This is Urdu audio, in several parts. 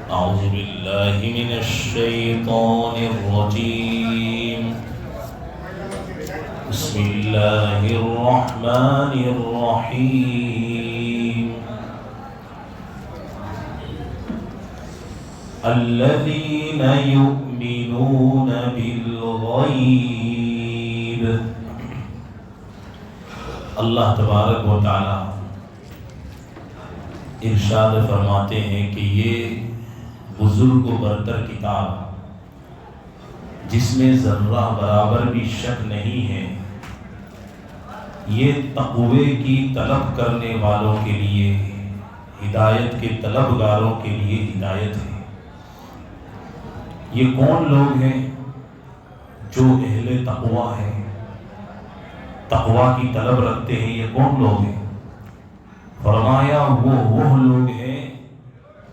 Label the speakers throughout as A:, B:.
A: أعوذ بالله من الشيطان الرجيم. بسم الله الرحمن الرحيم. الذين يؤمنون بالغيب. اللہ تبارک و تعالی ارشاد فرماتے ہیں کہ یہ بزرگ و برتر کتاب جس میں ذرہ برابر بھی شک نہیں ہے، یہ تقوی کی طلب کرنے والوں کے لیے، ہدایت کے طلبگاروں کے لیے ہدایت ہے۔ یہ کون لوگ ہیں؟ جو اہل تقوی ہیں، تقوی کی طلب رکھتے ہیں۔ یہ کون لوگ ہیں؟ فرمایا وہ لوگ ہیں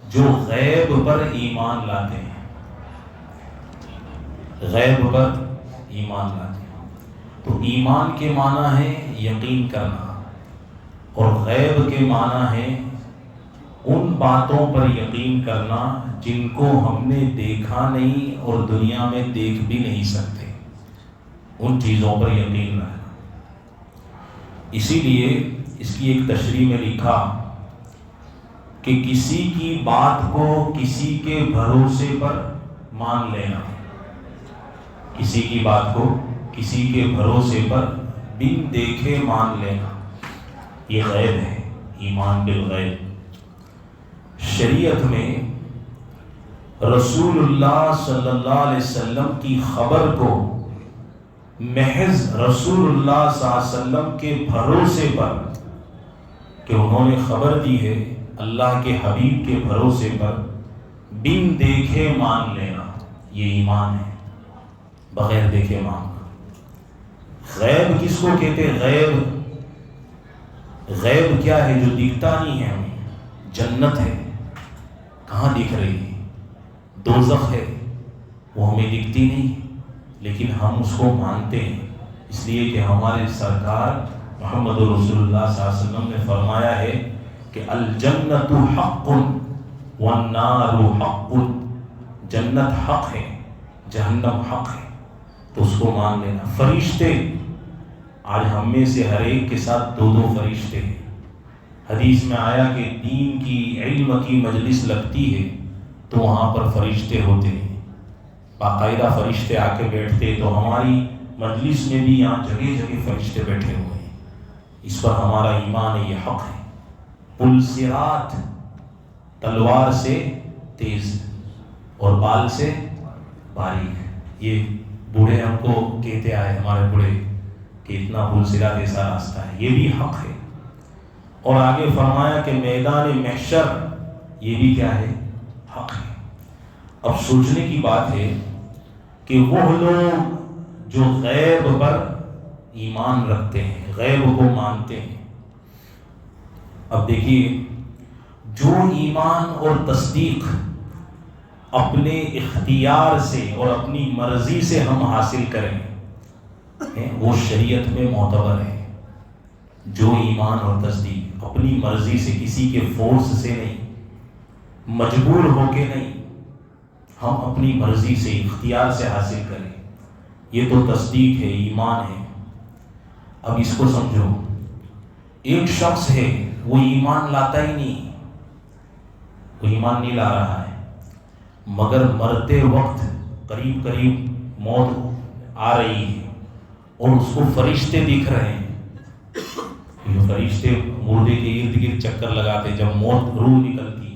A: جو غیب پر ایمان لاتے ہیں، غیب پر ایمان لاتے ہیں۔ تو ایمان کے معنی ہے یقین کرنا، اور غیب کے معنی ہے ان باتوں پر یقین کرنا جن کو ہم نے دیکھا نہیں اور دنیا میں دیکھ بھی نہیں سکتے، ان چیزوں پر یقین رکھنا۔ اسی لیے اس کی ایک تشریح میں لکھا کہ کسی کی بات کو کسی کے بھروسے پر مان لینا، کسی کی بات کو کسی کے بھروسے پر بن دیکھے مان لینا، یہ غیب ہے، ایمان بالغیب۔ شریعت میں رسول اللہ صلی اللہ علیہ وسلم کی خبر کو محض رسول اللہ صلی اللہ علیہ وسلم کے بھروسے پر، کہ انہوں نے خبر دی ہے، اللہ کے حبیب کے بھروسے پر بن دیکھے مان لینا، یہ ایمان ہے، بغیر دیکھے ماننا۔ غیب کس کو کہتے ہیں؟ غیب کیا ہے؟ جو دکھتا نہیں ہے ہمیں۔ جنت ہے، کہاں دکھ رہی ہے؟ دوزخ ہے، وہ ہمیں دکھتی نہیں، لیکن ہم اس کو مانتے ہیں، اس لیے کہ ہمارے سرکار محمد رسول اللہ صلی اللہ علیہ وسلم نے فرمایا ہے کہ الجنت حق والنار حق، جنت حق ہے، جہنم حق ہے، تو اس کو مان لینا۔ فرشتے، آج ہم میں سے ہر ایک کے ساتھ دو فرشتے ہیں۔ حدیث میں آیا کہ دین کی، علم کی مجلس لگتی ہے تو وہاں پر فرشتے ہوتے ہیں، باقاعدہ فرشتے آ کے بیٹھتے، تو ہماری مجلس میں بھی یہاں جگہ جگہ فرشتے بیٹھے ہوئے ہیں۔ اس پر ہمارا ایمان ہے، یہ حق ہے۔ پل صراط تلوار سے تیز اور بال سے باریک، یہ بوڑھے ہم کو کہتے آئے، ہمارے بوڑھے، کہ اتنا پل صراط ایسا راستہ ہے، یہ بھی حق ہے۔ اور آگے فرمایا کہ میدان محشر، یہ بھی کیا ہے؟ حق ہے۔ اب سوچنے کی بات ہے کہ وہ لوگ جو غیب پر ایمان رکھتے ہیں، غیب کو مانتے ہیں۔ اب دیکھیے، جو ایمان اور تصدیق اپنے اختیار سے اور اپنی مرضی سے ہم حاصل کریں وہ شریعت میں معتبر ہے۔ جو ایمان اور تصدیق اپنی مرضی سے، کسی کے فورس سے نہیں، مجبور ہو کے نہیں، ہم اپنی مرضی سے، اختیار سے حاصل کریں، یہ تو تصدیق ہے، ایمان ہے۔ اب اس کو سمجھو، ایک شخص ہے وہ ایمان لاتا ہی نہیں، وہ ایمان نہیں لا رہا ہے، مگر مرتے وقت قریب موت آ رہی ہے اور اس کو فرشتے دکھ رہے ہیں۔ یہ فرشتے مردے کے ارد گرد چکر لگاتے، جب موت روح نکلتی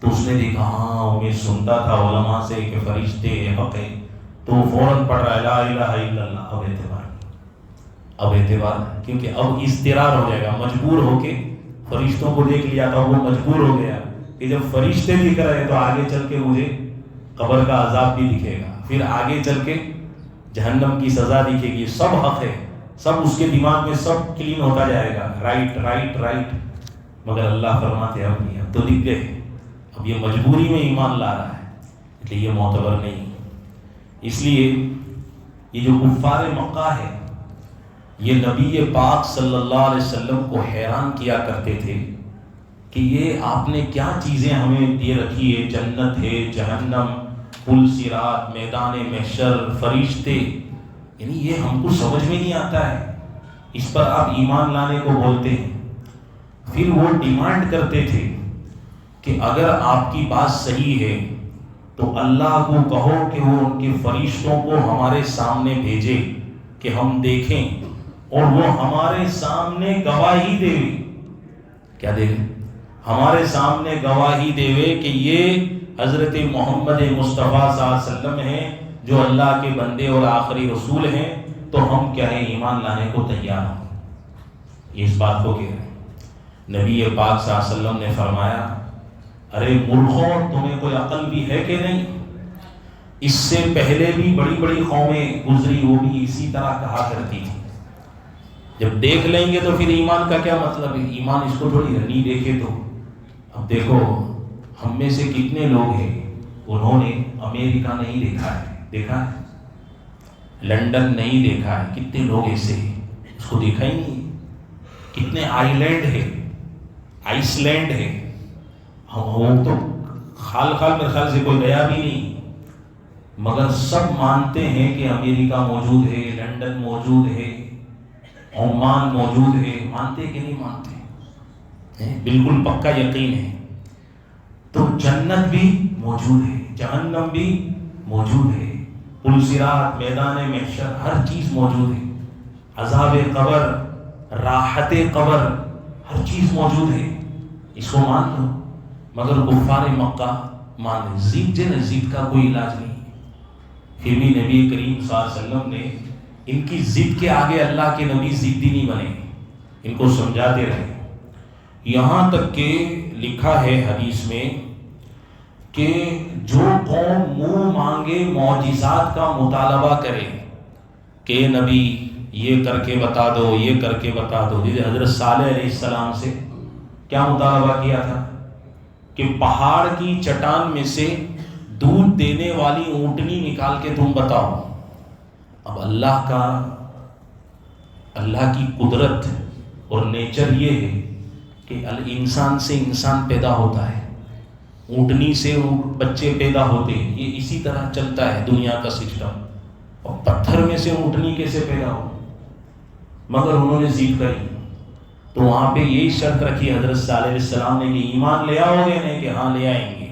A: تو اس نے دیکھا، ہاں میں سنتا تھا علماء سے کہ فرشتے حق ہے، تو فوراً پڑھ رہا ہے لا الہ الا اللہ۔ اب اعتبار کیونکہ اب اضطرار ہو جائے گا، مجبور ہو کے، فرشتوں کو دیکھ لیا تھا، وہ مجبور ہو گیا کہ جب فرشتے دکھ رہے ہیں تو آگے چل کے مجھے قبر کا عذاب بھی دکھے گا، پھر آگے چل کے جہنم کی سزا دکھے گی، سب حق ہے، سب اس کے دماغ میں سب کلین ہوتا جائے گا، رائٹ رائٹ رائٹ۔ مگر اللہ فرماتے اب نہیں، اب تو دکھ گئے، اب یہ مجبوری میں ایمان لا رہا ہے، اس لیے یہ معتبر نہیں۔ اس لیے یہ جو کفار مکہ ہے، یہ نبی پاک صلی اللہ علیہ وسلم کو حیران کیا کرتے تھے کہ یہ آپ نے کیا چیزیں ہمیں دے رکھی ہے، جنت ہے، جہنم، پل صراط، میدان محشر، فرشتے، یعنی یہ ہم کو سمجھ میں نہیں آتا ہے، اس پر آپ ایمان لانے کو بولتے ہیں۔ پھر وہ ڈیمانڈ کرتے تھے کہ اگر آپ کی بات صحیح ہے تو اللہ کو کہو کہ وہ ان کے فرشتوں کو ہمارے سامنے بھیجے کہ ہم دیکھیں، اور وہ ہمارے سامنے گواہی دے، کیا دے، ہمارے سامنے گواہی دے کہ یہ حضرت محمد مصطفیٰ صلی اللہ علیہ وسلم ہیں جو اللہ کے بندے اور آخری رسول ہیں، تو ہم کیا ہے ایمان لانے کو تیار ہیں۔ یہ اس بات کو کہہ رہے ہیں۔ نبی پاک صلی اللہ علیہ وسلم نے فرمایا، ارے مورخوں، تمہیں کوئی عقل بھی ہے کہ نہیں؟ اس سے پہلے بھی بڑی بڑی قومیں گزری، وہ بھی اسی طرح کہا کرتی تھی۔ جب دیکھ لیں گے تو پھر ایمان کا کیا مطلب ہے؟ ایمان اس کو تھوڑی نہیں دیکھے تو۔ اب دیکھو ہم میں سے کتنے لوگ ہیں انہوں نے امریکہ نہیں دیکھا ہے، دیکھا ہے لنڈن نہیں دیکھا ہے، کتنے لوگ ایسے ہیں اس کو دیکھا ہی نہیں۔ کتنے آئی لینڈ ہے، آئس لینڈ ہے، وہ تو خال میرے خیال سے کوئی گیا بھی نہیں، مگر سب مانتے ہیں کہ امریکہ موجود ہے، لنڈن موجود ہے، عمان موجود ہے۔ مانتے کہ نہیں مانتے؟ بالکل پکا یقین ہے۔ تو جنت بھی موجود ہے، جہنم بھی موجود ہے، پل صراط، میدان محشر، ہر چیز موجود ہے، عذاب قبر، راحت قبر، ہر چیز موجود ہے، اس کو مان لو۔ مگر کفار مکہ مان لیں، ضد جو ہے، ضد کا کوئی علاج نہیں۔ پھر بھی نبی کریم صلی اللہ علیہ وسلم نے ان کی ضد کے آگے اللہ کے نبی ضدی نہیں بنے، ان کو سمجھاتے رہے، یہاں تک کہ لکھا ہے حدیث میں کہ جو قوم منہ مانگے معجزات کا مطالبہ کرے کہ نبی یہ کر کے بتا دو، یہ کر کے بتا دو، جیسے حضرت صالح علیہ السلام سے کیا مطالبہ کیا تھا کہ پہاڑ کی چٹان میں سے دودھ دینے والی اونٹنی نکال کے تم بتاؤ۔ اب اللہ کی قدرت اور نیچر یہ ہے کہ انسان سے انسان پیدا ہوتا ہے، اونٹنی سے بچے پیدا ہوتے ہیں، یہ اسی طرح چلتا ہے دنیا کا سسٹم۔ اور پتھر میں سے اونٹنی کیسے پیدا ہو؟ مگر انہوں نے ضد کری، تو وہاں پہ یہی شرط رکھی حضرت صالح علیہ السلام نے کہ ایمان لے آؤ گے؟ نہیں کہ ہاں لے آئیں گے۔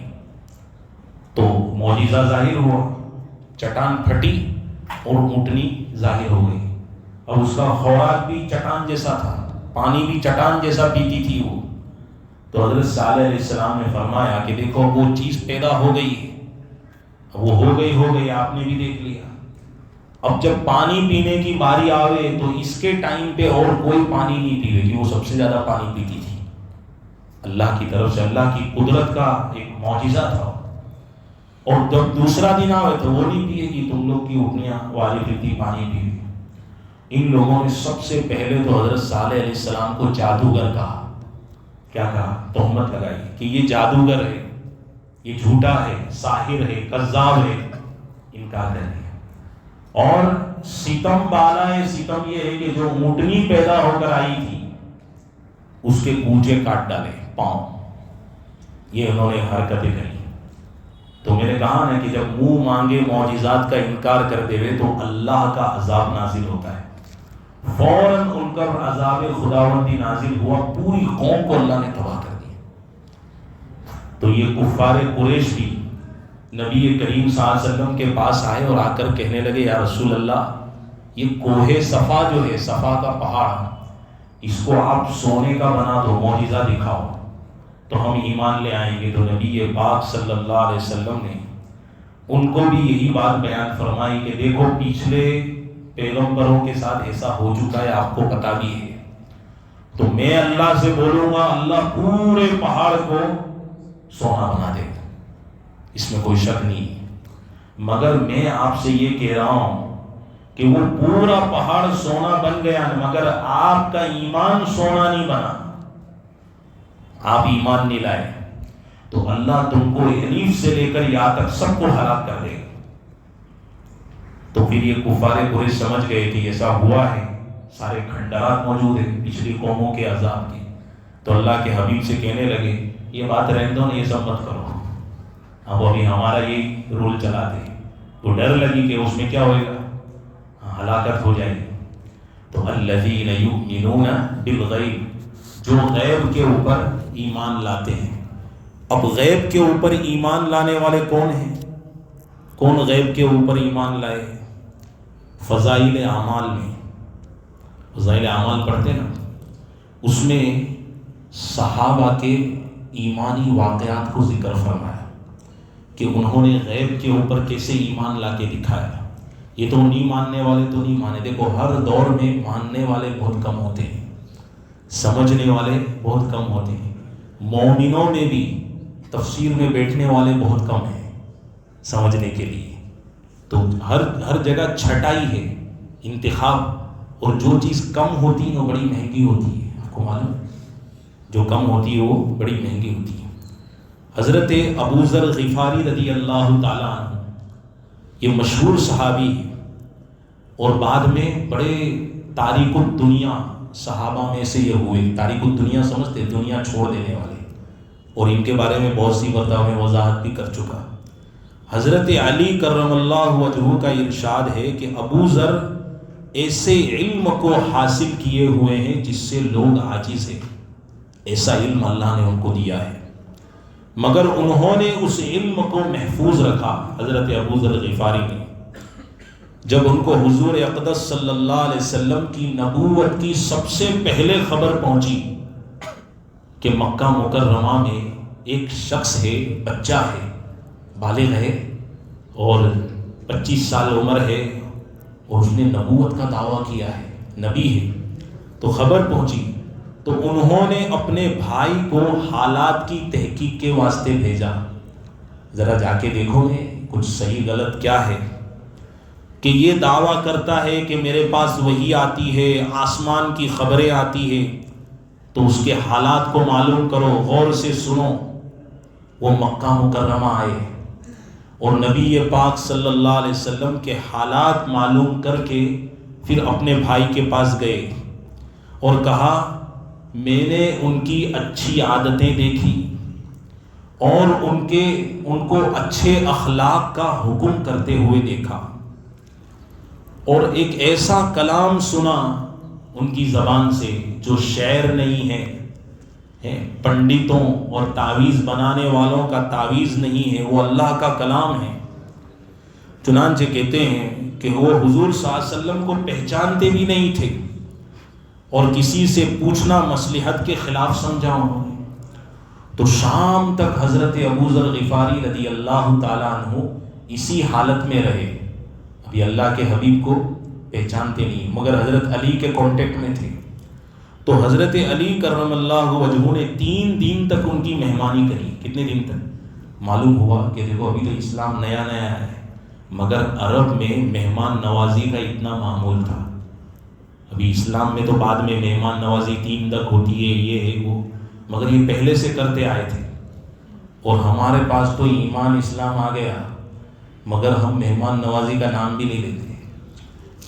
A: تو معجزہ ظاہر ہوا، چٹان پھٹی اور اونٹنی ظاہر ہو گئی۔ اب اس کا خوراک بھی چٹان جیسا تھا، پانی بھی چٹان جیسا پیتی تھی وہ۔ تو حضرت صالح علیہ السلام نے فرمایا کہ دیکھو وہ چیز پیدا ہو گئی ہے، وہ ہو گئی، آپ نے بھی دیکھ لیا۔ اب جب پانی پینے کی باری آوے تو اس کے ٹائم پہ اور کوئی پانی نہیں پیے گی، وہ سب سے زیادہ پانی پیتی تھی۔ اللہ کی طرف سے اللہ کی قدرت کا ایک معجزہ تھا۔ اور جب دوسرا دن آوے تو وہ نہیں پیے گی، تم لوگ کی اٹھنیاں والی پھرتی پانی پی۔ ان لوگوں نے سب سے پہلے تو حضرت صالح علیہ السلام کو جادوگر کہا۔ کیا کہا؟ تہمت لگائی کہ یہ جادوگر ہے، یہ جھوٹا ہے، ساحر ہے، کذاب ہے، انکار کر دیا۔ اور ستم بالا ہے، ستم یہ ہے کہ جو اونٹنی پیدا ہو کر آئی تھی اس کے کوچے کاٹ ڈالے، پاؤں، یہ انہوں نے حرکتیں کری۔ تو میں نے کہا نا کہ جب منہ مانگے معجزات کا انکار کر دے تو اللہ کا عذاب نازل ہوتا ہے۔ فوراً ان پر عذاب خداوندی نازل ہوا، پوری قوم کو اللہ نے تباہ کر دیا۔ تو یہ کفار قریش بھی نبی کریم صلی اللہ علیہ وسلم کے پاس آئے اور آ کر کہنے لگے، یا رسول اللہ، یہ کوہ صفا جو ہے، صفا کا پہاڑ، اس کو آپ سونے کا بنا دو، معجزہ دکھاؤ تو ہم ایمان لے آئیں گے۔ تو نبی پاک صلی اللہ علیہ وسلم نے ان کو بھی یہی بات بیان فرمائی کہ دیکھو پچھلے پیغمبروں کے ساتھ ایسا ہو چکا ہے، آپ کو پتہ بھی ہے۔ تو میں اللہ سے بولوں گا، اللہ پورے پہاڑ کو سونا بنا دے، اس میں کوئی شک نہیں۔ مگر میں آپ سے یہ کہہ رہا ہوں کہ وہ پورا پہاڑ سونا بن گیا، مگر آپ کا ایمان سونا نہیں بنا، آپ ایمان نہیں لائے، تو اللہ تم کو حنیف سے لے کر یا تک سب کو ہلاک کر دے گا۔ تو پھر یہ کفار قریش سمجھ گئے کہ ایسا ہوا ہے، سارے کھنڈرات موجود ہیں پچھلی قوموں کے عذاب کے۔ تو اللہ کے حبیب سے کہنے لگے یہ بات رہنے دو نا، یہ سب مت کرو، اب ابھی ہمارا یہ رول چلا دے. تو ڈر لگی کہ اس میں کیا ہوئے گا، ہلاکت ہو جائے گی. تو الذین یؤمنون بالغیب، جو غیب کے اوپر ایمان لاتے ہیں. اب غیب کے اوپر ایمان لانے والے کون ہیں؟ کون غیب کے اوپر ایمان لائے؟ فضائل اعمال میں، فضائل اعمال پڑھتے نا، اس میں صحابہ کے ایمانی واقعات کو ذکر فرمایا کہ انہوں نے غیب کے اوپر کیسے ایمان لا کے دکھایا. یہ تو نہیں ماننے والے تو نہیں مانے. دیکھو ہر دور میں ماننے والے بہت کم ہوتے ہیں، سمجھنے والے بہت کم ہوتے ہیں. مومنوں میں بھی تفسیر میں بیٹھنے والے بہت کم ہیں سمجھنے کے لیے. تو ہر جگہ چھٹائی ہے، انتخاب. اور جو چیز کم ہوتی ہے وہ بڑی مہنگی ہوتی ہے. آپ کو معلوم، جو کم ہوتی ہے وہ بڑی مہنگی ہوتی ہے. حضرت ابو ذر غفاری رضی اللہ تعالیٰ عنہ یہ مشہور صحابی ہیں، اور بعد میں بڑے تاریک الدنیا صحابہ میں سے یہ ہوئے. تاریک الدنیا سمجھتے، دنیا چھوڑ دینے والے. اور ان کے بارے میں بہت سی باتوں میں وضاحت بھی کر چکا. حضرت علی کرم اللہ وجہہ کا ارشاد ہے کہ ابو ذر ایسے علم کو حاصل کیے ہوئے ہیں جس سے لوگ عاجز ہیں. ایسا علم اللہ نے ان کو دیا ہے، مگر انہوں نے اس علم کو محفوظ رکھا. حضرت ابو ذر غفاری نے جب ان کو حضور اقدس صلی اللہ علیہ وسلم کی نبوت کی سب سے پہلے خبر پہنچی کہ مکہ مکرمہ میں ایک شخص ہے، بچہ ہے، بالغ ہے اور 25 سال عمر ہے، اور اس نے نبوت کا دعویٰ کیا ہے، نبی ہے. تو خبر پہنچی تو انہوں نے اپنے بھائی کو حالات کی تحقیق کے واسطے بھیجا، ذرا جا کے دیکھو گے کچھ صحیح غلط کیا ہے کہ یہ دعویٰ کرتا ہے کہ میرے پاس وحی آتی ہے، آسمان کی خبریں آتی ہے، تو اس کے حالات کو معلوم کرو، غور سے سنو. وہ مکہ مکرمہ آئے اور نبی پاک صلی اللہ علیہ وسلم کے حالات معلوم کر کے پھر اپنے بھائی کے پاس گئے اور کہا میں نے ان کی اچھی عادتیں دیکھی اور ان کو اچھے اخلاق کا حکم کرتے ہوئے دیکھا، اور ایک ایسا کلام سنا ان کی زبان سے جو شعر نہیں ہے، پنڈتوں اور تعویذ بنانے والوں کا تعویذ نہیں ہے، وہ اللہ کا کلام ہے. چنانچہ کہتے ہیں کہ وہ حضور صلی اللہ علیہ وسلم کو پہچانتے بھی نہیں تھے، اور کسی سے پوچھنا مصلحت کے خلاف سمجھا انہوں نے. تو شام تک حضرت ابو ذر غفاری رضی اللہ تعالیٰ عنہ اسی حالت میں رہے. ابھی اللہ کے حبیب کو پہچانتے نہیں، مگر حضرت علی کے کانٹیکٹ میں تھے. تو حضرت علی کرم اللہ وجہہ نے 3 دن تک ان کی مہمانی کری. کتنے دن تک؟ معلوم ہوا کہ دیکھو ابھی تو اسلام نیا نیا ہے، مگر عرب میں مہمان نوازی کا اتنا معمول تھا. ابھی اسلام میں تو بعد میں مہمان نوازی 3 تک ہوتی ہے، یہ ہے وہ، مگر یہ پہلے سے کرتے آئے تھے. اور ہمارے پاس تو ایمان اسلام آ گیا، مگر ہم مہمان نوازی کا نام بھی نہیں لیتے.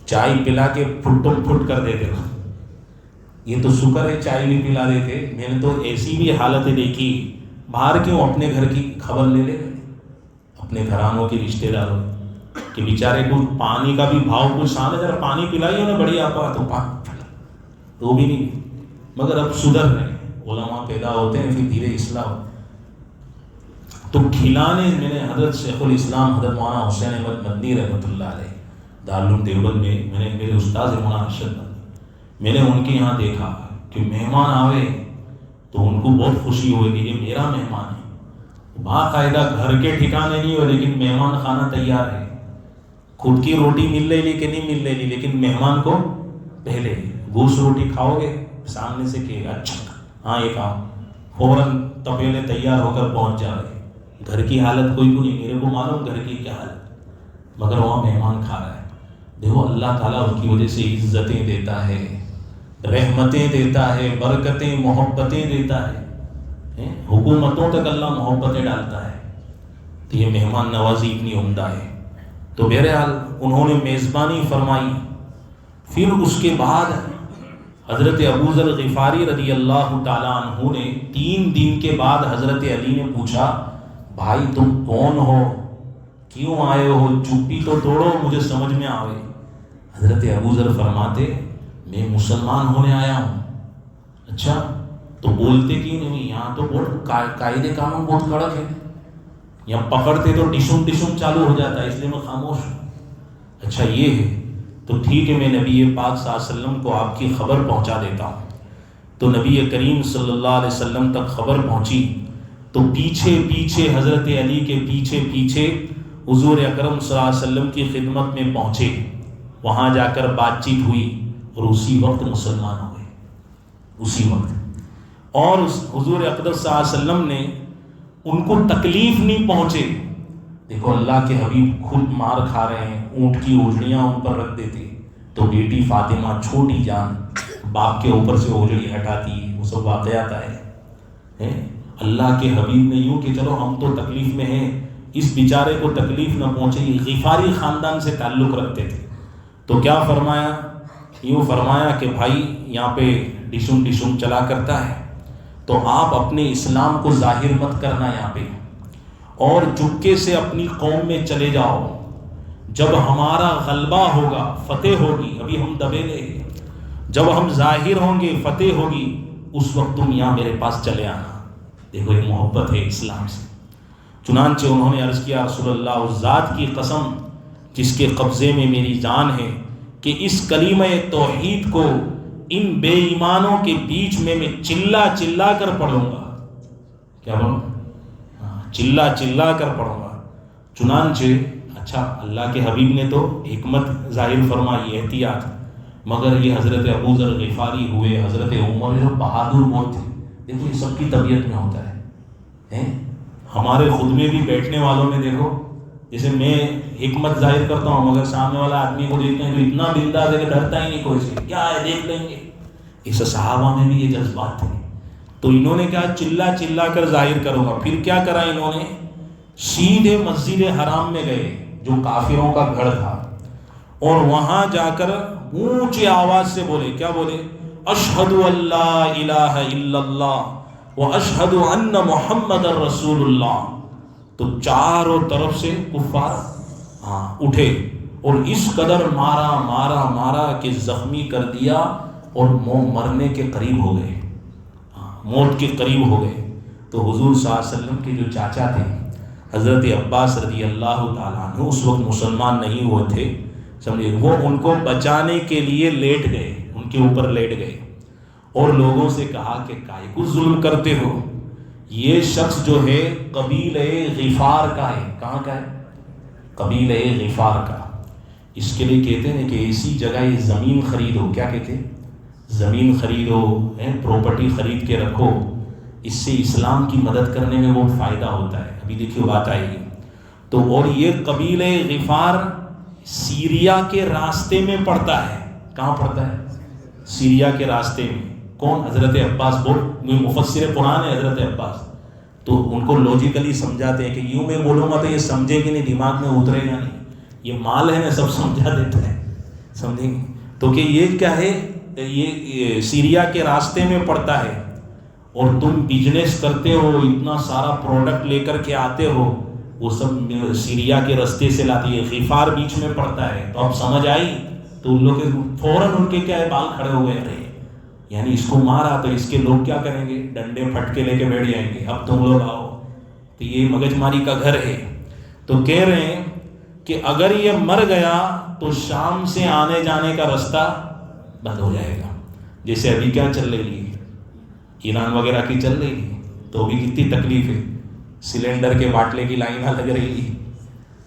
A: چائے پلا کے پھٹ کر دیتے. یہ تو شکر ہے چائے بھی پلا دیتے. میں نے تو ایسی بھی حالتیں دیکھی، باہر کیوں اپنے گھر کی خبر لے لے، اپنے گھرانوں کے رشتہ داروں کہ بیچارے کو پانی کا بھی بھاؤ کچھ آنا، ذرا پانی پلائیے نا بڑی آپا، تو وہ بھی نہیں. مگر اب سدھر رہے، علماء پیدا ہوتے ہیں پھر دھیرے اصلاح. تو کھلانے میں نے حضرت شیخ الاسلام حضرت مولانا حسین احمد مدنی رحمۃ اللہ علیہ دارالعلوم دیوبند میں نے میرے استاد مولانا ارشد مدنی، میں نے ان کے یہاں دیکھا کہ مہمان آوے تو ان کو بہت خوشی ہوئے کہ یہ میرا مہمان ہے. باقاعدہ گھر کے ٹھکانے نہیں ہوئے لیکن مہمان خانہ تیار ہے. خود کی روٹی مل رہی کہ نہیں مل رہی، لیکن مہمان کو پہلے گوشت روٹی کھاؤ گے سامنے سے کہ اچھا ہاں یہ کھاؤ، فوراً تپیلے تیار ہو کر پہنچ جا رہے. گھر کی حالت کوئی کو نہیں، میرے کو معلوم گھر کی کیا حالت، مگر وہاں مہمان کھا رہا ہے. دیکھو اللہ تعالیٰ اس کی وجہ سے عزتیں دیتا ہے، رحمتیں دیتا ہے، برکتیں محبتیں دیتا ہے، حکومتوں تک اللہ محبتیں ڈالتا ہے. تو یہ مہمان نوازی اتنی عمدہ ہے. تو بہرحال انہوں نے میزبانی فرمائی. پھر اس کے بعد حضرت ابو ذر غفاری رضی اللہ تعالیٰ عنہ نے 3 دن کے بعد حضرت علی نے پوچھا بھائی تم کون ہو، کیوں آئے ہو، چپی تو توڑو مجھے سمجھ میں آئے۔ حضرت ابو ذر فرماتے میں مسلمان ہونے آیا ہوں۔ اچھا تو بولتے کیوں نہیں؟ یہاں تو بہت قاعدے قانون بہت کڑک ہے، یہاں پکڑتے تو ڈشم ڈشم چالو ہو جاتا ہے، اس لیے میں خاموش ہوں۔ اچھا یہ ہے تو ٹھیک ہے، میں نبی پاک صلی اللہ علیہ وسلم کو آپ کی خبر پہنچا دیتا ہوں۔ تو نبی کریم صلی اللہ علیہ وسلم تک خبر پہنچی تو پیچھے پیچھے حضرت علی کے پیچھے پیچھے حضور اکرم صلی اللہ علیہ وسلم کی خدمت میں پہنچے، وہاں جا کر بات چیت ہوئی اور اسی وقت مسلمان ہو گئے، اسی وقت۔ اور حضور اقدس صلی اللہ علیہ وسلم نے ان کو تکلیف نہیں پہنچے۔ دیکھو اللہ کے حبیب خود مار کھا رہے ہیں، اونٹ کی اوجڑیاں ان پر رکھ دیتے تو بیٹی فاطمہ چھوٹی جان باپ کے اوپر سے اوجڑی ہٹاتی، وہ سب واقعات آئے۔ اللہ کے حبیب نے یوں کہ چلو ہم تو تکلیف میں ہیں، اس بیچارے کو تکلیف نہ پہنچے۔ یہ غفاری خاندان سے تعلق رکھتے تھے، تو کیا فرمایا؟ یوں فرمایا کہ بھائی یہاں پہ ڈشم ڈشم چلا کرتا ہے تو آپ اپنے اسلام کو ظاہر مت کرنا یہاں پہ، اور چپکے سے اپنی قوم میں چلے جاؤ، جب ہمارا غلبہ ہوگا، فتح ہوگی، ابھی ہم دبے گئے، جب ہم ظاہر ہوں گے، فتح ہوگی، اس وقت تم یہاں میرے پاس چلے آنا۔ دیکھو یہ محبت ہے اسلام سے۔ چنانچہ انہوں نے عرض کیا رسول اللہ، اس ذات کی قسم جس کے قبضے میں میری جان ہے کہ اس کلمہ توحید کو ان بے ایمانوں کے بیچ میں چلا چلا کر پڑھوں گا۔ کیا پڑھوں؟ چلا چلا کر پڑھوں گا۔ چنانچہ اچھا اللہ کے حبیب نے تو حکمت ظاہر فرمائی، احتیاط، مگر یہ حضرت ابو ذر غفاری ہوئے، حضرت عمر جو بہادر بہت تھے۔ دیکھو یہ سب کی طبیعت میں ہوتا ہے۔ ہمارے خود میں بھی بیٹھنے والوں میں دیکھو، جیسے میں حکمت ظاہر کرتا ہوں مگر سامنے والا آدمی کو دیکھتے ہیں تو اتنا بنداز ہے کہ ڈرتا ہی نہیں کوئی سے، کیا ہے دیکھ لیں گے۔ اس صحابہ میں بھی یہ جذبات تھے، تو انہوں نے کہا چلا چلا کر ظاہر کروں گا۔ پھر کیا کرا انہوں نے؟ سیدھے مسجد حرام میں گئے جو کافروں کا گھر تھا، اور وہاں جا کر اونچی آواز سے بولے، کیا بولے؟ اشہد ان لا الہ الا اللہ واشہد ان محمد رسول اللہ۔ تو چاروں طرف سے کفار اٹھے اور اس قدر مارا مارا مارا کہ زخمی کر دیا اور مرنے کے قریب ہو گئے، موت کے قریب ہو گئے۔ تو حضور صلی اللہ علیہ وسلم کے جو چاچا تھے حضرت عباس رضی اللہ تعالیٰ عنہ، اس وقت مسلمان نہیں ہوئے تھے، سمجھے، وہ ان کو بچانے کے لیے لیٹ گئے، ان کے اوپر لیٹ گئے اور لوگوں سے کہا کہ کائے کو ظلم کرتے ہو؟ یہ شخص جو ہے قبیلہ غفار کا ہے۔ کہاں کا ہے؟ قبیلہ غفار کا۔ اس کے لیے کہتے ہیں کہ ایسی جگہ یہ زمین خریدو، کیا کہتے ہیں؟ زمین خریدو، پراپرٹی خرید کے رکھو، اس سے اسلام کی مدد کرنے میں بہت فائدہ ہوتا ہے۔ ابھی دیکھیے بات آئے گی تو۔ اور یہ قبیلہ غفار سیریا کے راستے میں پڑتا ہے۔ کہاں پڑتا ہے؟ سیریا کے راستے میں۔ کون؟ حضرت عباس، بہت مفسر قرآن ہے حضرت عباس، تو ان کو لوجیکلی سمجھاتے ہیں کہ یوں میں بولوں گا تو یہ سمجھے کہ نہیں، دماغ میں اترے گا نہیں، یہ مال ہے نا، سب سمجھا دیتا ہے، سمجھیں گے؟ تو کہ یہ کیا ہے، یہ سیریا کے راستے میں پڑتا ہے، اور تم بزنس کرتے ہو، اتنا سارا پروڈکٹ لے کر کے آتے ہو، وہ سب سیریا کے راستے سے لاتی ہے۔ غفار بیچ میں پڑتا ہے۔ تو اب سمجھ آئی؟ تو ان لوگ فوراً ان کے کیا ہے، بال کھڑے ہو گئے، رہے یعنی اس کو مارا تو اس کے لوگ کیا کریں گے؟ ڈنڈے پھٹ کے لے کے بیٹھ جائیں گے، اب تم لوگ آؤ۔ تو یہ مگج ماری کا گھر ہے۔ تو کہہ رہے ہیں کہ اگر یہ مر گیا تو شام سے آنے جانے کا راستہ بند ہو جائے گا۔ جیسے ابھی کیا چل رہی ہے، ایران وغیرہ کی چل رہی ہے، تو بھی کتنی تکلیف ہے، سلنڈر کے باٹلے کی لائنیں لگ رہی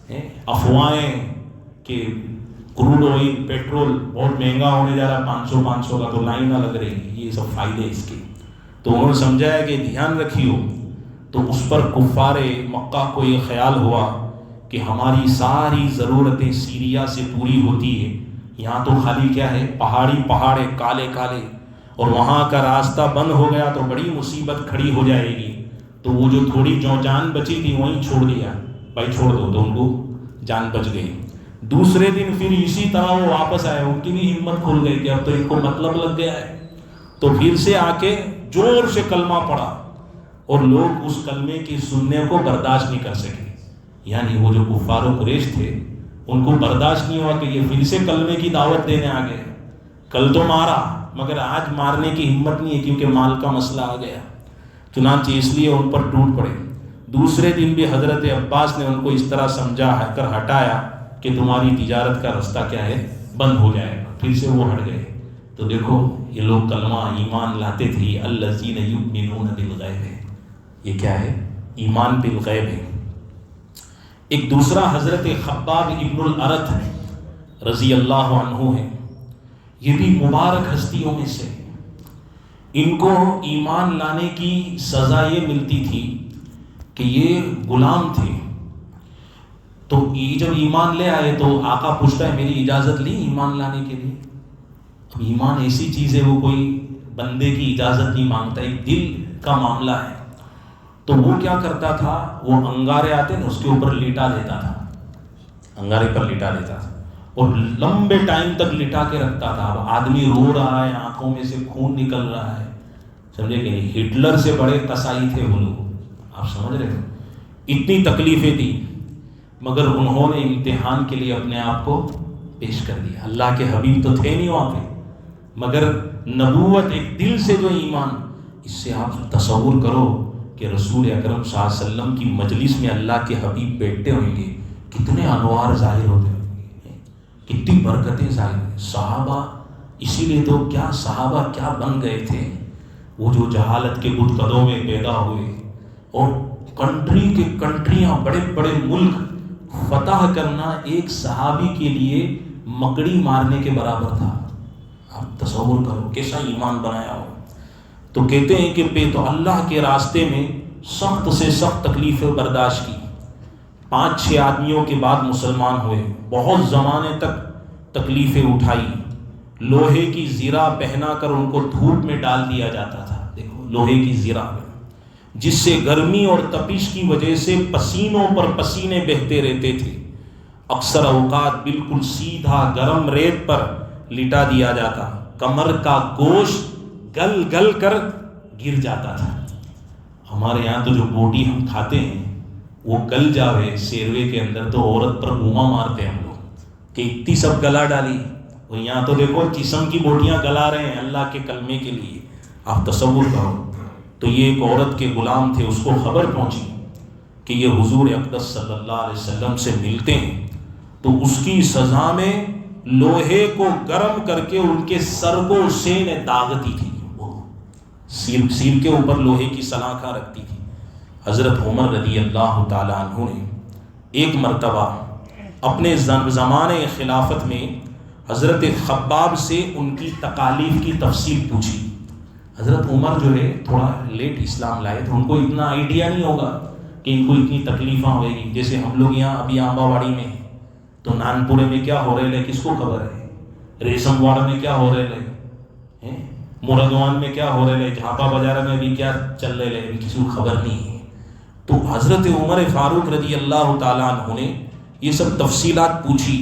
A: ہے، افواہیں کہ کروڈ آئل پیٹرول بہت مہنگا ہونے جا رہا، 500 کا، تو لائنیں لگ رہی ہے، یہ سب فائدے اس کے۔ تو انہوں نے سمجھایا کہ دھیان رکھیو۔ تو اس پر کفار مکہ کو یہ خیال ہوا کہ ہماری ساری ضرورتیں سیریا سے پوری ہوتی ہے، یہاں تو خالی کیا ہے، پہاڑی پہاڑے کالے کالے، اور وہاں کا راستہ بند ہو گیا تو بڑی مصیبت کھڑی ہو جائے گی۔ تو وہ جو تھوڑی جو جان بچی تھی وہیں چھوڑ دیا، بھائی چھوڑ دو، تو ان کو جان بچ گئی۔ دوسرے دن پھر اسی طرح وہ واپس آئے، ان کی بھی ہمت کھل گئی کہ اب تو ان کو مطلب لگ گیا ہے، تو پھر سے آ کے زور سے کلمہ پڑھا اور لوگ اس کلمے کی سننے کو برداشت نہیں کر سکے. یعنی وہ جو کفار و قریش تھے ان کو برداشت نہیں ہوا کہ یہ پھر سے کلمے کی دعوت دینے آ گئے. کل تو مارا مگر آج مارنے کی ہمت نہیں ہے کیونکہ مال کا مسئلہ آ گیا. چنانچہ اس لیے ان پر ٹوٹ پڑے. دوسرے دن بھی حضرت عباس نے ان کو اس طرح سمجھا کر ہٹایا کہ تمہاری تجارت کا رستہ کیا ہے بند ہو جائے گا. پھر سے وہ ہٹ گئے. تو دیکھو یہ لوگ کلمہ ایمان لاتے تھے. الذین یؤمنون بالغیب ہے. یہ کیا ہے؟ ایمان بالغیب ہے. ایک دوسرا حضرت خباب ابن الارت رضی اللہ عنہ ہے. یہ بھی مبارک ہستیوں میں سے. ان کو ایمان لانے کی سزا یہ ملتی تھی کہ یہ غلام تھے. تو یہ جب ایمان لے آئے تو آقا پوچھتا ہے میری اجازت لی ایمان لانے کے لیے. اب ایمان ایسی چیز ہے وہ کوئی بندے کی اجازت نہیں مانگتا, ایک دل کا معاملہ ہے. تو وہ کیا کرتا تھا, وہ انگارے آتے نا اس کے اوپر لٹا دیتا تھا, انگارے پر لٹا دیتا تھا اور لمبے ٹائم تک لٹا کے رکھتا تھا. اب آدمی رو رہا ہے, آنکھوں میں سے خون نکل رہا ہے, سمجھے کہ نہیں. ہٹلر سے بڑے قصائی تھے وہ لوگ, آپ سمجھ رہے ہو. اتنی تکلیفیں دی مگر انہوں نے امتحان کے لیے اپنے آپ کو پیش کر دیا. اللہ کے حبیب تو تھے نہیں وہاں پہ مگر نبوت ایک دل سے جو ایمان, اس سے آپ تصور کرو کہ رسول اکرم صلی اللہ علیہ وسلم کی مجلس میں اللہ کے حبیب بیٹھتے ہوئیں گے, کتنے انوار ظاہر ہوتے ہوں گے, کتنی برکتیں ظاہر ہیں. صحابہ اسی لیے تو کیا صحابہ کیا بن گئے تھے, وہ جو جہالت کے بت قدوں میں پیدا ہوئے اور کنٹری کے کنٹریاں بڑے بڑے ملک فتح کرنا ایک صحابی کے لیے مکڑی مارنے کے برابر تھا. آپ تصور کرو کیسا ایمان بنایا ہو. تو کہتے ہیں کہ تو اللہ کے راستے میں سخت سے سخت تکلیفیں برداشت کی. 5-6 آدمیوں کے بعد مسلمان ہوئے. بہت زمانے تک تکلیفیں اٹھائی. لوہے کی زرہ پہنا کر ان کو دھوپ میں ڈال دیا جاتا تھا. دیکھو لوہے کی زرہ جس سے گرمی اور تپش کی وجہ سے پسینوں پر پسینے بہتے رہتے تھے. اکثر اوقات بالکل سیدھا گرم ریت پر لٹا دیا جاتا. کمر کا گوشت گل گل کر گر جاتا تھا. ہمارے یہاں تو جو بوٹی ہم کھاتے ہیں وہ گل جاوے سیروے کے اندر تو عورت پر گھوما مارتے ہیں ہم لوگ کہ اتنی سب گلا ڈالی. اور یہاں تو دیکھو جسم کی بوٹیاں گلا رہے ہیں اللہ کے کلمے کے لیے. آپ تصور کرو. تو یہ ایک عورت کے غلام تھے, اس کو خبر پہنچی کہ یہ حضور اقدس صلی اللہ علیہ وسلم سے ملتے ہیں. تو اس کی سزا میں لوہے کو گرم کر کے ان کے سر کو سین داغتی تھی. سیر کے اوپر لوہے کی سلاخیں رکھتی تھی. حضرت عمر رضی اللہ تعالیٰ عنہ نے ایک مرتبہ اپنے زمانے خلافت میں حضرت خباب سے ان کی تکالیف کی تفصیل پوچھی. حضرت عمر جو ہے تھوڑا لیٹ اسلام لائے تو ان کو اتنا آئیڈیا نہیں ہوگا کہ ان کو اتنی تکلیفیں ہوئے گی. جیسے ہم لوگ یہاں ابھی آمبا واڑی میں ہیں تو نانپورے میں کیا ہو رہے ہے کس کو خبر ہے, ریشم واڑ میں کیا ہو رہے ہے, مرادوان میں کیا ہو رہے ہے, جھاپا بازار میں بھی کیا چل رہے ہیں, کسی کو خبر نہیں ہے. تو حضرت عمر فاروق رضی اللہ تعالیٰ عنہ نے یہ سب تفصیلات پوچھی.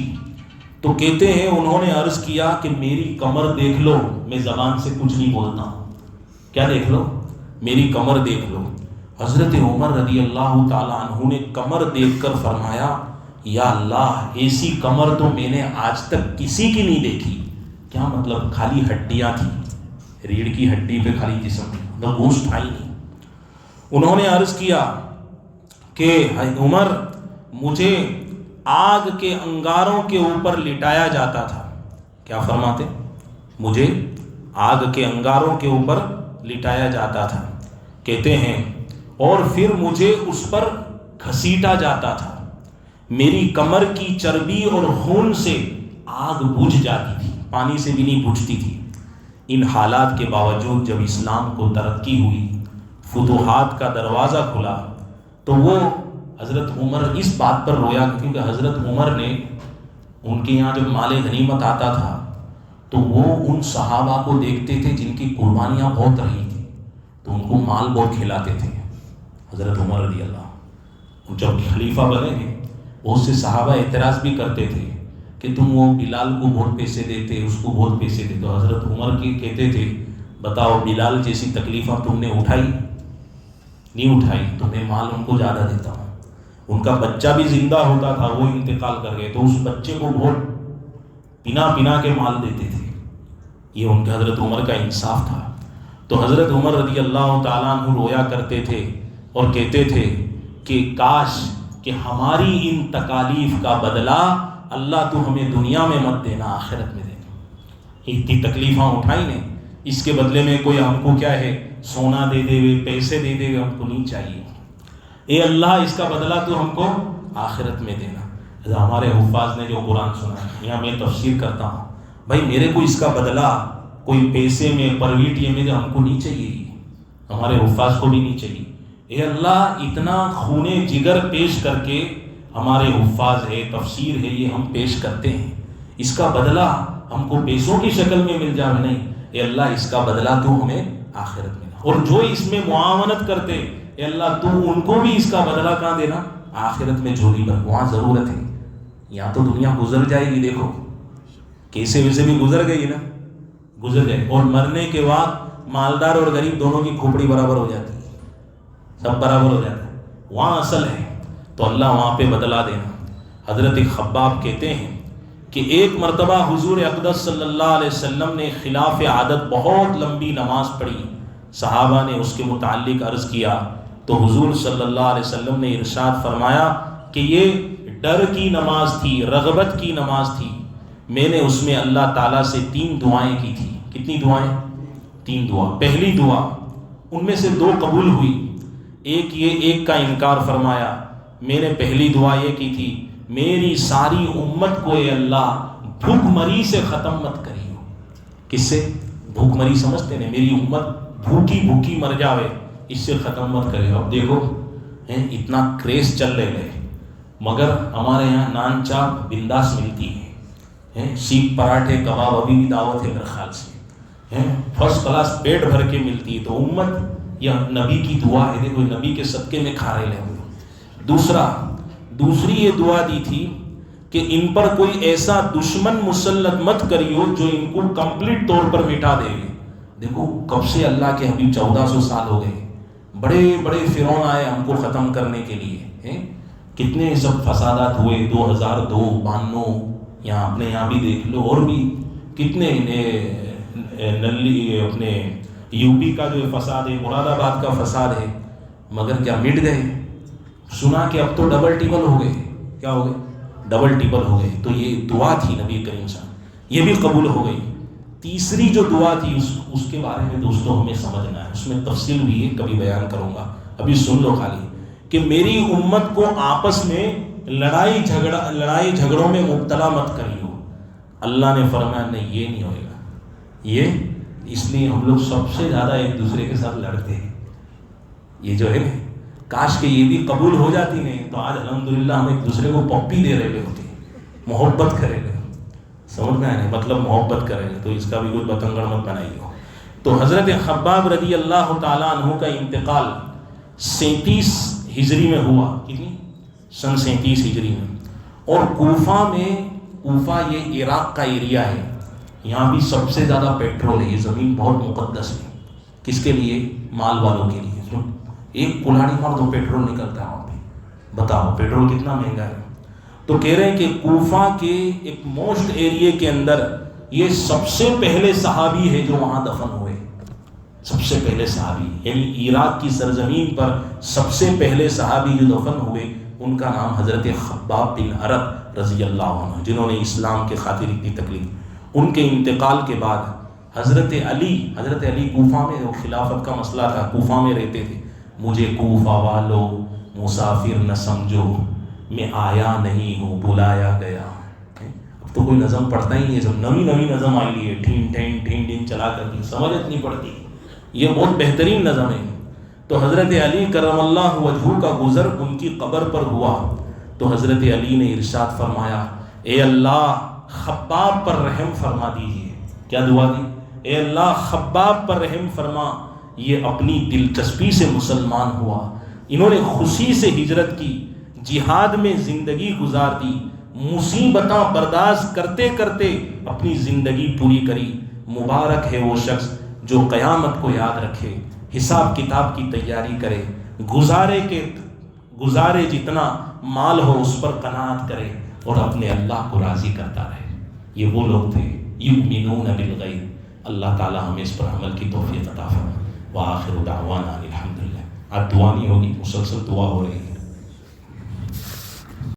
A: تو کہتے ہیں انہوں نے عرض کیا کہ میری کمر دیکھ لو, میں زبان سے کچھ نہیں بولتا ہوں. کیا دیکھ لو؟ میری کمر دیکھ لو. حضرت عمر رضی اللہ تعالیٰ عنہ نے کمر دیکھ کر فرمایا یا اللہ ایسی کمر تو میں نے آج تک کسی کی نہیں دیکھی. کیا مطلب؟ خالی ہڈیاں تھیں, ریڑھ کی ہڈی پہ خالی جسم, مطلب گوشت تھا ہی نہیں. انہوں نے عرض کیا کہ عمر مجھے آگ کے انگاروں کے اوپر لٹایا جاتا تھا. کیا فرماتے؟ مجھے آگ کے انگاروں کے اوپر لٹایا جاتا تھا. کہتے ہیں اور پھر مجھے اس پر گھسیٹا جاتا تھا. میری کمر کی چربی اور خون سے آگ بجھ جاتی تھی, پانی سے بھی نہیں بجھتی تھی. ان حالات کے باوجود جب اسلام کو ترقی ہوئی, فتوحات کا دروازہ کھلا, تو وہ حضرت عمر اس بات پر رویا کیونکہ حضرت عمر نے ان کے یہاں جب مال غنیمت آتا تھا تو وہ ان صحابہ کو دیکھتے تھے جن کی قربانیاں بہت رہی تھیں, تو ان کو مال بہت کھلاتے تھے. حضرت عمر رضی اللہ جب خلیفہ بنے ہیں بہت سے صحابہ اعتراض بھی کرتے تھے کہ تم وہ بلال کو بہت پیسے دیتے, اس کو بہت پیسے دیتے. تو حضرت عمر کی کہتے تھے بتاؤ بلال جیسی تکلیفیں تم نے اٹھائی؟ نہیں اٹھائی. تمہیں مال ان کو زیادہ دیتا ہوں. ان کا بچہ بھی زندہ ہوتا تھا، وہ انتقال کر گئے تو اس بچے کو بہت پنا پنا کے مال دیتے تھے. یہ ان کے حضرت عمر کا انصاف تھا. تو حضرت عمر رضی اللہ تعالیٰ عنہ رویا کرتے تھے اور کہتے تھے کہ کاش کہ ہماری ان تکالیف کا بدلہ اللہ تو ہمیں دنیا میں مت دینا، آخرت میں دینا. اتنی تکلیفیں اٹھائی نے، اس کے بدلے میں کوئی ہم کو کیا ہے سونا دے دے ہوئے، پیسے دے دے ہوئے ہم کو نہیں چاہیے. اے اللہ اس کا بدلہ تو ہم کو آخرت میں دینا. ہمارے حفاظ نے جو قرآن سنا ہے، یہاں میں تفسیر کرتا ہوں، بھائی میرے کو اس کا بدلہ کوئی پیسے میں پرویٹ یہ میں ہم کو نہیں چاہیے، ہمارے حفاظ کو بھی نہیں چاہیے. اے اللہ اتنا خون جگر پیش کر کے ہمارے حفاظ ہے، تفسیر ہے، یہ ہم پیش کرتے ہیں، اس کا بدلہ ہم کو پیسوں کی شکل میں مل جائے نہیں. اے اللہ اس کا بدلہ تو ہمیں آخرت میں. اور جو اس میں معاونت کرتے، اے اللہ تو ان کو بھی اس کا بدلہ کہاں دینا؟ آخرت میں جھولی بھر. وہاں ضرورت ہے، یہاں تو دنیا گزر جائے گی، دیکھو کیسے ویسے بھی گزر گئی نا، گزر جائے. اور مرنے کے بعد مالدار اور غریب دونوں کی کھوپڑی برابر ہو جاتی ہے، سب برابر ہو جاتا ہے. وہاں اصل ہے تو اللہ وہاں پہ بدلا دینا. حضرت خباب کہتے ہیں کہ ایک مرتبہ حضور اقدس صلی اللہ علیہ وسلم نے خلاف عادت بہت لمبی نماز پڑھی. صحابہ نے اس کے متعلق عرض کیا تو حضور صلی اللہ علیہ وسلم نے ارشاد فرمایا کہ یہ ڈر کی نماز تھی، رغبت کی نماز تھی. میں نے اس میں اللہ تعالیٰ سے 3 دعائیں کی تھی. کتنی دعائیں؟ 3 دعا. پہلی دعا ان میں سے 2 قبول ہوئی. ایک کا انکار فرمایا. میں نے پہلی دعا یہ کی تھی، میری ساری امت کو اے اللہ بھوک مری سے ختم مت کریو. کس سے؟ بھوک مری سمجھتے ہیں، میری امت بھوکی بھوکی مر جاوے، اس سے ختم مت کرے. اب دیکھو اتنا کریز چل رہے گئے، مگر ہمارے یہاں نان چاپ بنداس ملتی ہے، سیخ پراٹھے کباب ابھی بھی دعوت ہے میرے خیال سے، فرسٹ کلاس پیٹ بھر کے ملتی ہے. تو امت یا نبی کی دعا ہے، دیکھو نبی کے صدقے میں کھا رہے ہیں. دوسری یہ دعا دی تھی کہ ان پر کوئی ایسا دشمن مسلط مت کریو جو ان کو کمپلیٹ طور پر مٹا دے. دیکھو کب سے اللہ کے حبیب 1400 سال ہو گئے، بڑے بڑے فرعون آئے ہم کو ختم کرنے کے لیے. کتنے سب فسادات ہوئے، 2002 92 یہاں اپنے یہاں بھی دیکھ لو، اور بھی کتنے نلی اپنے یو پی کا جو فساد ہے، مراد آباد کا فساد ہے، مگر کیا مٹ گئے؟ سنا کہ اب تو ڈبل ٹیبل ہو گئے. کیا ہو گئے؟ ڈبل ٹیبل ہو گئے. تو یہ دعا تھی نبی کریم صاحب، یہ بھی قبول ہو گئی. تیسری جو دعا تھی اس کے بارے میں دوستوں ہمیں سمجھنا ہے، اس میں تفصیل بھی ہے، کبھی بیان کروں گا، ابھی سن لو خالی، کہ میری امت کو آپس میں لڑائی جھگڑوں میں مبتلا مت کریو. اللہ نے فرمایا نہیں، یہ نہیں ہوئے گا. یہ اس لیے ہم لوگ سب سے زیادہ ایک دوسرے کے ساتھ لڑتے ہیں. یہ جو ہے نا، کاش کہ یہ بھی قبول ہو جاتی نہیں تو آج الحمدللہ ہم ایک دوسرے کو پپی دے رہے ہوتے، محبت کرے گا. سمجھ میں آئے مطلب محبت کرے گا، تو اس کا بھی کوئی بتنگڑ مت بنائی ہو. تو حضرت خباب رضی اللہ تعالیٰ عنہ کا انتقال 37 ہجری میں ہوا. کتنی؟ سن 37 ہجری میں. اور کوفہ یہ عراق کا ایریا ہے، یہاں بھی سب سے زیادہ پیٹرول ہے. یہ زمین بہت مقدس ہے. کس کے لیے؟ مال والوں کے لیے. ایک کلاڑی مار دو پیٹرول نکلتا ہے وہاں پہ. بتاؤ پیٹرول کتنا مہنگا ہے. تو کہہ رہے ہیں کہ کوفہ کے ایک موسٹ ایریے کے اندر یہ سب سے پہلے صحابی ہے جو وہاں دفن ہوئے. سب سے پہلے صحابی، یعنی عراق کی سرزمین پر سب سے پہلے صحابی جو دفن ہوئے ان کا نام حضرت خباب بن عرب رضی اللہ عنہ، جنہوں نے اسلام کے خاطر اتنی تکلیف. ان کے انتقال کے بعد حضرت علی کوفہ میں، خلافت کا مسئلہ تھا، کوفہ میں رہتے تھے. مجھے کوفہ والوں مسافر نہ سمجھو، میں آیا نہیں ہوں بلایا گیا. اب تو کوئی نظم پڑھتا ہی نہیں ہے، سب نئی نظم آئی ہے، ٹھین ٹھین ٹھین ٹھین چلا کر کے سمجھ نہیں پڑتی. یہ بہت بہترین نظم ہے. تو حضرت علی کرم اللہ وجہہ کا گزر ان کی قبر پر ہوا تو حضرت علی نے ارشاد فرمایا، اے اللہ خباب پر رحم فرما دیجیے. کیا دعا دی؟ اے اللہ خباب پر رحم فرما، یہ اپنی دلچسپی سے مسلمان ہوا، انہوں نے خوشی سے ہجرت کی، جہاد میں زندگی گزار دی، مصیبتاں برداشت کرتے کرتے اپنی زندگی پوری کری. مبارک ہے وہ شخص جو قیامت کو یاد رکھے، حساب کتاب کی تیاری کرے، گزارے جتنا مال ہو اس پر قناعت کرے اور اپنے اللہ کو راضی کرتا رہے۔ یہ وہ لوگ تھے یؤمنون بالغیب۔ اللہ تعالی ہمیں اس پر عمل کی توفیق عطا فرمائے۔ وآخر دعوانا الحمدللہ۔ آج دعا نہیں ہوگی، مسلسل دعا ہو رہی ہے۔